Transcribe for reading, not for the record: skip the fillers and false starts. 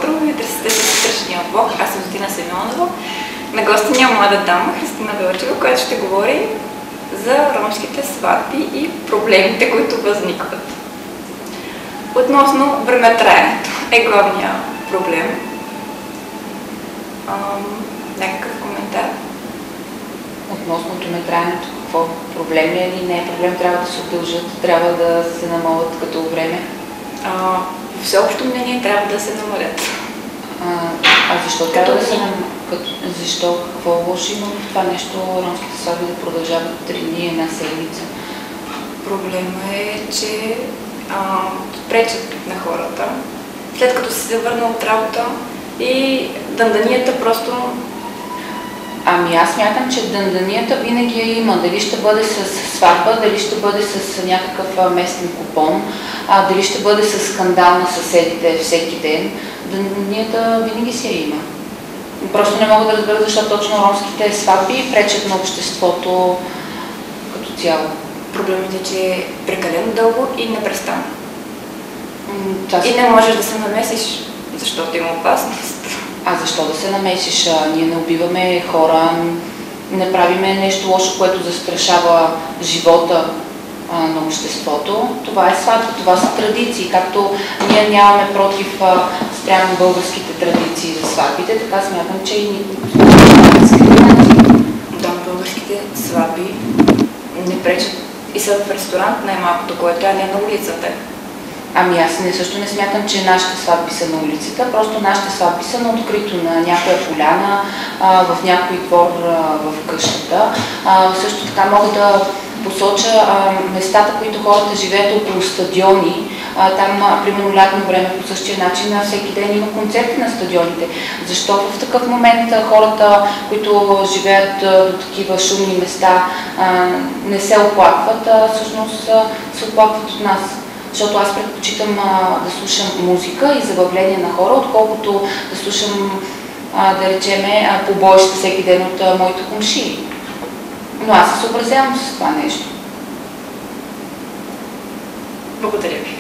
утро! Вие сте с утрешния блог. Аз съм Тина Симеонова. На гости няма млада дама, Христина Велчева, която ще говори за ромските сватби и проблемите, които възникват. Относно времетраенето е главният проблем. Някакъв коментар? Относно времетраенето, какво? Проблем ли или не е проблем? Трябва да се удължат, трябва да се намалят като време? Всеобщо мнение трябва да се намалят. Защо трябва да се намалят? Защо? Какво лошо има в това нещо ромските сватби да продължават 3 дни, една седмица? Проблема е, че пречат на хората, след като се върна от работа и дънданията просто... Аз смятам, че дънданията винаги я има. Дали ще бъде с сватба, дали ще бъде с някакъв местен купон, дали ще бъде с скандал на съседите всеки ден. Дънданията винаги си я има. Просто не мога да разбера защо точно ромските сватби пречат на обществото като цяло. Проблемът е, че е прекалено дълго и непрестанно. И не можеш да се намесиш, защото има опасност. Защо да се намесиш? Ние не убиваме хора, не правиме нещо лошо, което застрашава живота на обществото. Това е сватба, това са традиции. Както ние нямаме против спрямо българските традиции за сватбите, така смятам, че и да, българските сватби не пречат и са в ресторант най-малкото, което е не на улицата. Аз също не смятам, че нашите сватби са на улицата, просто нашите сватби са на открито, на някоя поляна, в някой двор в къщата. Също така мога да посоча местата, които хората живеят около стадиони. Там, примерно, лятно време по същия начин всеки ден има концерти на стадионите. Защо в такъв момент хората, които живеят до такива шумни места, не се оплакват, всъщност се оплакват от нас? Защото аз предпочитам да слушам музика и забавление на хора, отколкото да слушам, да речеме, побоища всеки ден от моите комшии. Но аз се съобразявам с това нещо. Благодаря ви.